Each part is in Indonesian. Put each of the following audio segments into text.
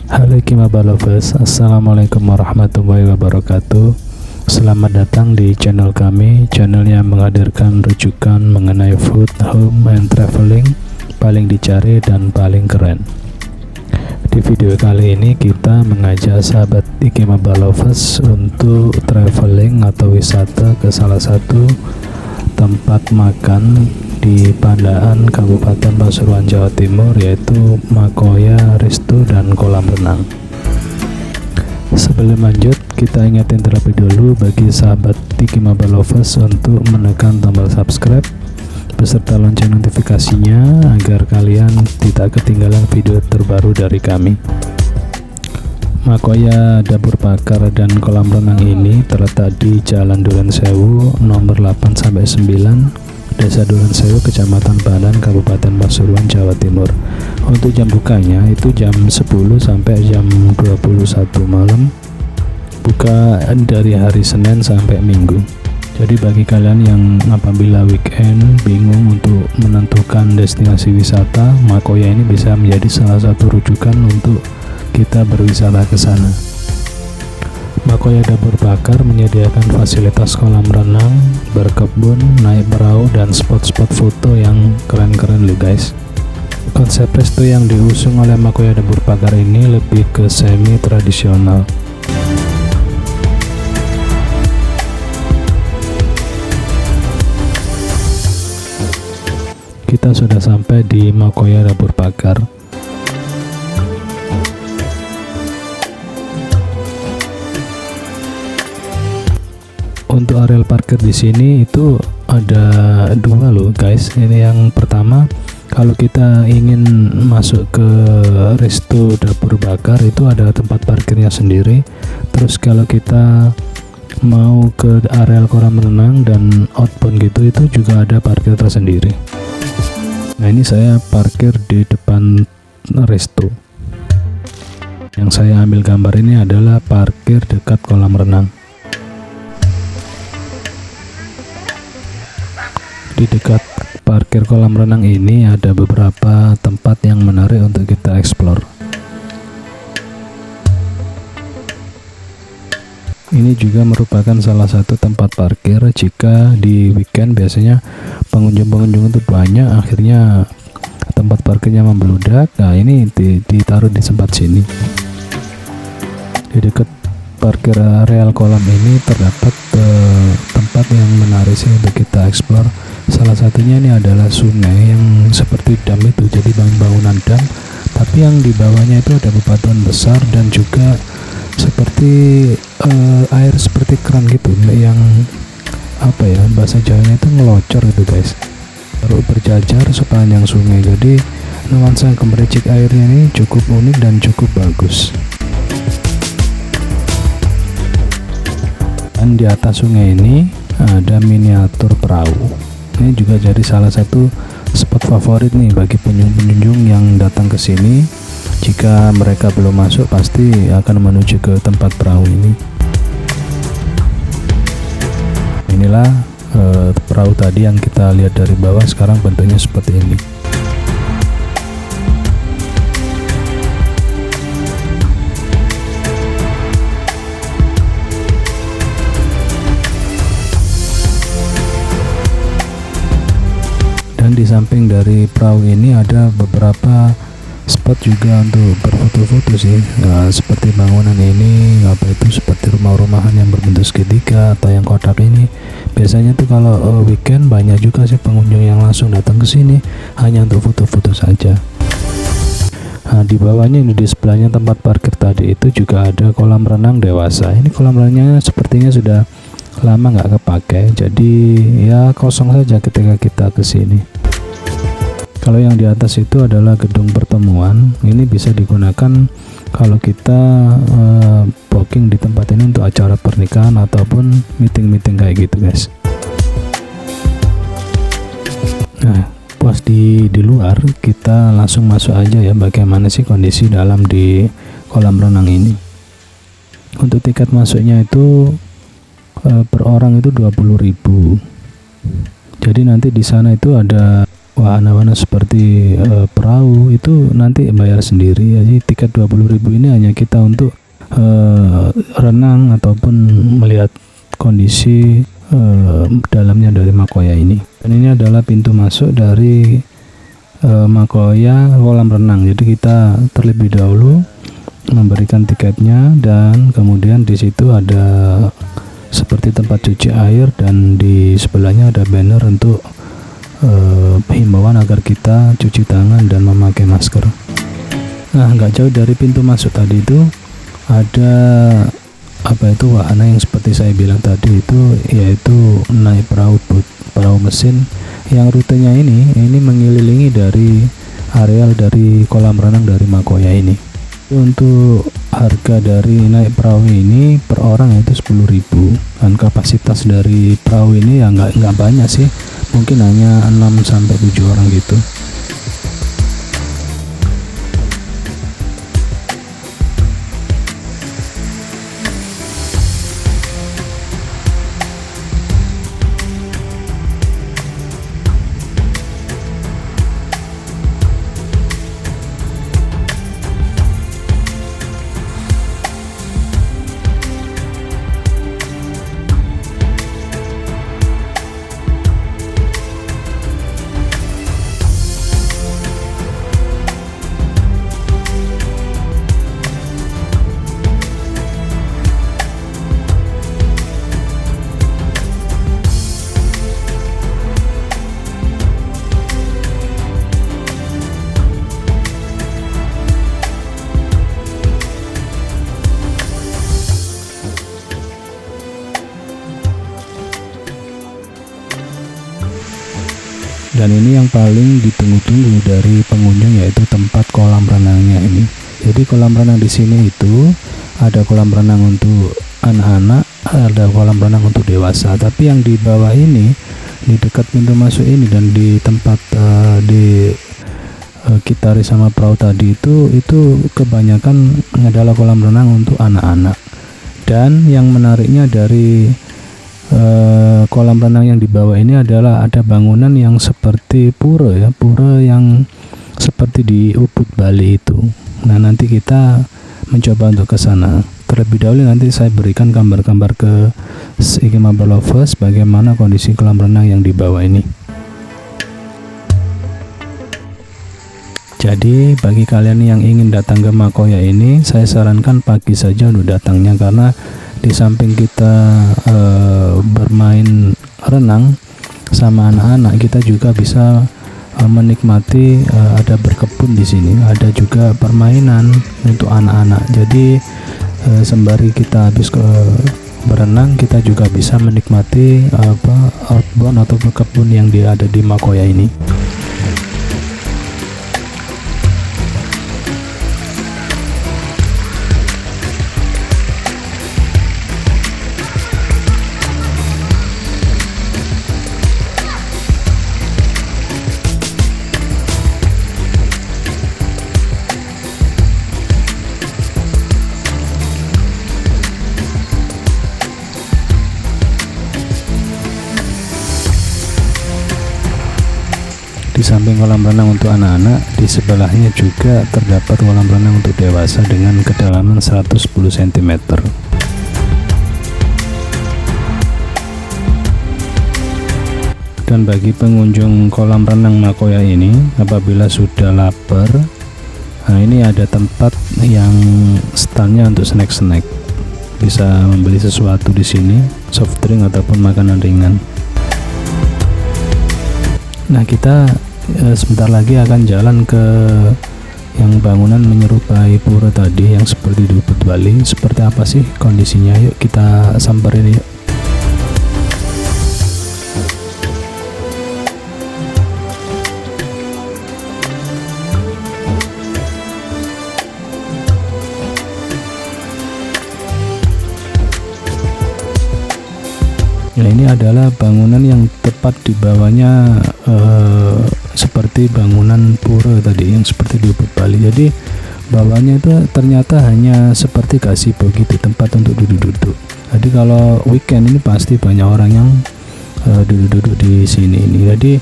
Halo Ikimaba Lovers, Assalamualaikum warahmatullahi wabarakatuh. Selamat datang di channel kami, channel yang menghadirkan rujukan mengenai food, home, and traveling paling dicari dan paling keren. Di video kali ini kita mengajak sahabat Ikimaba Lovers untuk traveling atau wisata ke salah satu tempat makan di Pandaan, Kabupaten Pasuruan, Jawa Timur, yaitu Makoya Resto dan Kolam Renang. Sebelum lanjut, kita ingetin terlebih dulu bagi sahabat Ikimaba Lovers untuk menekan tombol subscribe beserta lonceng notifikasinya agar kalian tidak ketinggalan video terbaru dari kami. Makoya Dapur Bakar dan Kolam Renang ini terletak di Jalan Duren Sewu nomor 8-9, Desa Duren Sewu, Kecamatan Pandaan, Kabupaten Pasuruan, Jawa Timur. Untuk jam bukanya itu jam 10 sampai jam 21 malam. Buka dari hari Senin sampai Minggu. Jadi bagi kalian yang apabila weekend bingung untuk menentukan destinasi wisata, Makoya ini bisa menjadi salah satu rujukan untuk kita berwisata ke sana. Makoya Dapur Bakar menyediakan fasilitas kolam renang, berkebun, naik perahu, dan spot-spot foto yang keren-keren loh guys. Konsep resto yang diusung oleh Makoya Dapur Bakar ini lebih ke semi tradisional. Kita sudah sampai di Makoya Dapur Bakar. Untuk areal parkir di sini itu ada dua loh guys. Ini yang pertama, kalau kita ingin masuk ke Resto Dapur Bakar itu ada tempat parkirnya sendiri. Terus kalau kita mau ke areal kolam renang dan outbound gitu, itu juga ada parkir tersendiri. Nah, ini saya parkir di depan resto. Yang saya ambil gambar ini adalah parkir dekat kolam renang. Di dekat parkir kolam renang ini ada beberapa tempat yang menarik untuk kita explore. Ini juga merupakan salah satu tempat parkir jika di weekend biasanya pengunjung-pengunjung itu banyak, akhirnya tempat parkirnya membludak. Nah, ini ditaruh di tempat sini. Di dekat parkir areal kolam ini terdapat tempat yang menarik sih untuk kita explore. Salah satunya ini adalah sungai yang seperti dam itu, jadi bangunan dam, tapi yang di bawahnya itu ada bebatuan besar dan juga seperti air seperti keran gitu, yang apa ya, bahasa Jawanya itu ngelocor gitu guys, lalu berjajar sepanjang sungai. Jadi nuansa gemericik airnya ini cukup unik dan cukup bagus. Dan di atas sungai ini ada miniatur perahu. Ini juga jadi salah satu spot favorit nih bagi pengunjung yang datang ke sini. Jika mereka belum masuk, pasti akan menuju ke tempat perahu ini. Inilah perahu tadi yang kita lihat dari bawah, sekarang bentuknya seperti ini. Dan di samping dari perahu ini ada beberapa spot juga untuk berfoto-foto sih. Nah, seperti bangunan ini, apa itu, seperti rumah-rumahan yang berbentuk segitiga atau yang kotak ini. Biasanya tuh kalau weekend banyak juga sih pengunjung yang langsung datang ke sini hanya untuk foto-foto saja. Nah, di bawahnya ini, di sebelahnya tempat parkir tadi itu juga ada kolam renang dewasa. Ini kolam renangnya sepertinya sudah lama nggak kepakai, jadi ya kosong saja ketika kita ke sini. Kalau yang di atas itu adalah gedung pertemuan. Ini bisa digunakan kalau kita booking di tempat ini untuk acara pernikahan ataupun meeting-meeting kayak gitu guys. Nah, pas di luar, kita langsung masuk aja ya, bagaimana sih kondisi dalam di kolam renang ini. Untuk tiket masuknya itu per orang itu 20.000. Jadi nanti di sana itu ada wahana-wahana seperti perahu itu nanti bayar sendiri. Jadi tiket 20.000 ini hanya kita untuk renang ataupun melihat kondisi dalamnya dari Makoya ini. Dan ini adalah pintu masuk dari Makoya kolam renang. Jadi kita terlebih dahulu memberikan tiketnya, dan kemudian di situ ada seperti tempat cuci air, dan di sebelahnya ada banner untuk himbauan agar kita cuci tangan dan memakai masker. Nah, nggak jauh dari pintu masuk tadi itu ada wahana yang seperti saya bilang tadi itu, yaitu naik perahu mesin yang rutenya ini mengelilingi dari areal dari kolam renang dari Makoya ini. Untuk harga dari naik perahu ini per orang itu 10.000, dan kapasitas dari perahu ini ya nggak banyak sih, mungkin hanya 6-7 orang gitu. Dan ini yang paling ditunggu-tunggu dari pengunjung, yaitu tempat kolam renangnya ini. Jadi kolam renang di sini itu ada kolam renang untuk anak-anak, ada kolam renang untuk dewasa. Tapi yang di bawah ini, di dekat pintu masuk ini dan di tempat kitari sama perahu tadi itu kebanyakan adalah kolam renang untuk anak-anak. Dan yang menariknya dari kolam renang yang di bawah ini adalah ada bangunan yang seperti pura yang seperti di Ubud Bali itu. Nah, nanti kita mencoba untuk ke sana. Terlebih dahulu nanti saya berikan gambar-gambar ke Ikimaba Lovers bagaimana kondisi kolam renang yang di bawah ini. Jadi bagi kalian yang ingin datang ke Makoya ini, saya sarankan pagi saja untuk datangnya, karena di samping kita bermain renang sama anak-anak, kita juga bisa menikmati ada berkebun di sini, ada juga permainan untuk anak-anak. Jadi sembari kita habis berenang, kita juga bisa menikmati outbound atau berkebun yang ada di Makoya ini. Di samping kolam renang untuk anak-anak, di sebelahnya juga terdapat kolam renang untuk dewasa dengan kedalaman 110 cm. Dan bagi pengunjung kolam renang Makoya ini, apabila sudah lapar, nah ini ada tempat yang standnya untuk snack-snack. Bisa membeli sesuatu di sini, soft drink ataupun makanan ringan. Nah, kita sebentar lagi akan jalan ke yang bangunan menyerupai pura tadi yang seperti di Ubud Bali. Seperti apa sih kondisinya? Yuk kita samperin yuk. Ya, ini adalah bangunan yang tepat di bawahnya seperti bangunan pura tadi yang seperti di Ubud Bali. Jadi bawahnya itu ternyata hanya seperti gazebo gitu, tempat untuk duduk-duduk. Jadi kalau weekend ini pasti banyak orang yang duduk-duduk di sini ini. Jadi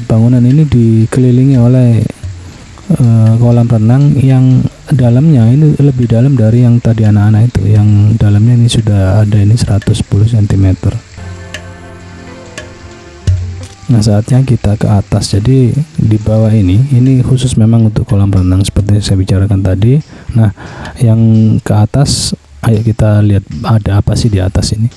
bangunan ini dikelilingi oleh kolam renang yang dalamnya ini lebih dalam dari yang tadi anak-anak itu. Yang dalamnya ini sudah ada ini 110 cm. Nah, saatnya kita ke atas. Jadi di bawah ini khusus memang untuk kolam renang seperti yang saya bicarakan tadi. Nah, yang ke atas, ayo kita lihat ada apa sih di atas ini.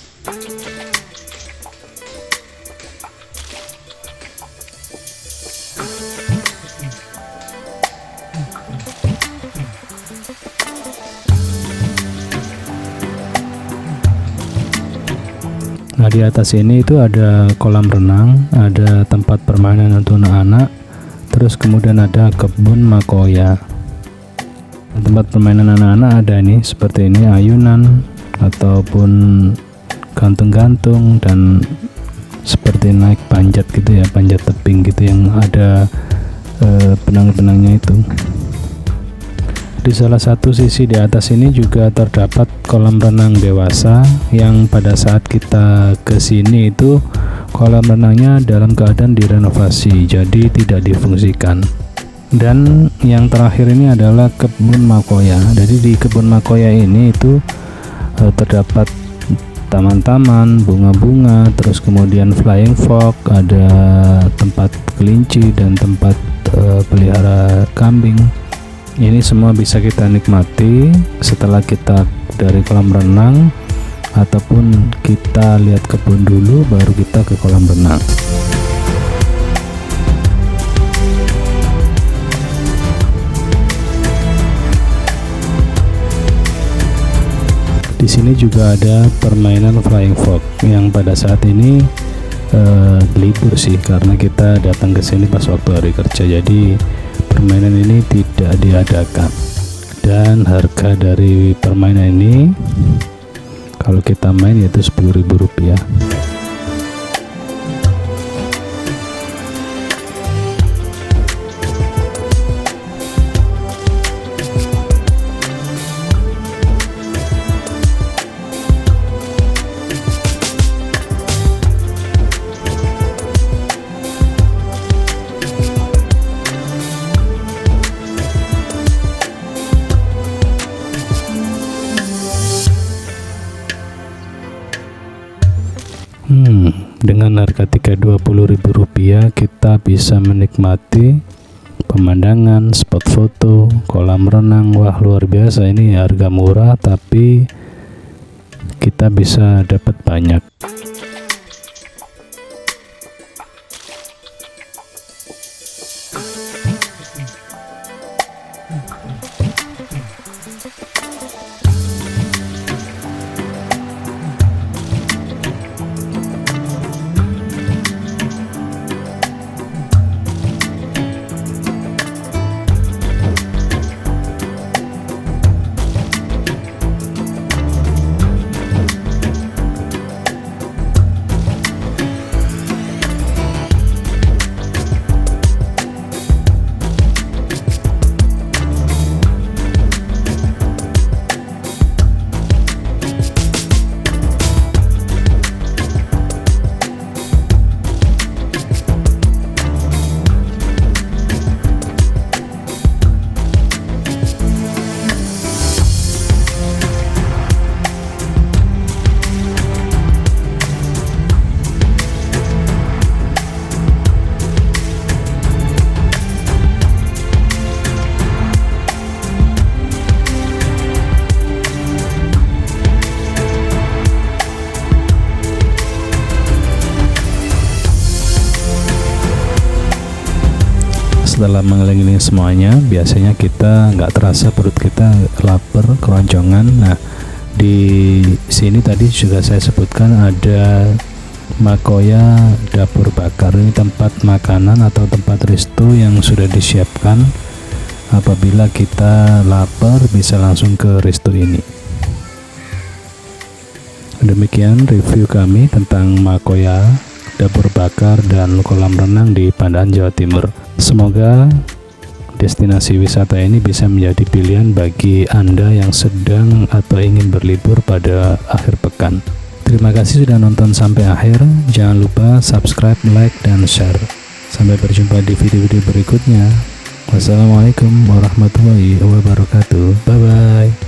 Nah, di atas ini itu ada kolam renang, ada tempat permainan untuk anak-anak, terus kemudian ada kebun makoya. Tempat permainan anak-anak ada ini seperti ini, ayunan ataupun gantung-gantung dan seperti naik panjat gitu ya, panjat tebing gitu yang ada benang-benangnya itu. Di salah satu sisi di atas ini juga terdapat kolam renang dewasa yang pada saat kita ke sini itu kolam renangnya dalam keadaan direnovasi, jadi tidak difungsikan. Dan yang terakhir ini adalah kebun makoya. Jadi di kebun makoya ini itu terdapat taman-taman, bunga-bunga, terus kemudian flying fox, ada tempat kelinci dan tempat pelihara kambing. Ini semua bisa kita nikmati setelah kita dari kolam renang, ataupun kita lihat kebun dulu baru kita ke kolam renang. Di sini juga ada permainan flying fox yang pada saat ini libur sih, karena kita datang ke sini pas waktu hari kerja, jadi permainan ini tidak diadakan. Dan harga dari permainan ini kalau kita main yaitu Rp10.000. Dengan harga Rp32.000 kita bisa menikmati pemandangan, spot foto, kolam renang. Wah, luar biasa, ini harga murah tapi kita bisa dapat banyak. Setelah mengelilingi semuanya, biasanya kita nggak terasa perut kita lapar, keroncongan. Nah, di sini tadi juga saya sebutkan ada makoya dapur bakar. Ini tempat makanan atau tempat resto yang sudah disiapkan. Apabila kita lapar bisa langsung ke resto ini. Demikian review kami tentang makoya, dapur bakar, dan kolam renang di Pandaan, Jawa Timur. Semoga destinasi wisata ini bisa menjadi pilihan bagi Anda yang sedang atau ingin berlibur pada akhir pekan. Terima kasih sudah nonton sampai akhir. Jangan lupa subscribe, like, dan share. Sampai berjumpa di video-video berikutnya. Wassalamualaikum warahmatullahi wabarakatuh. Bye-bye.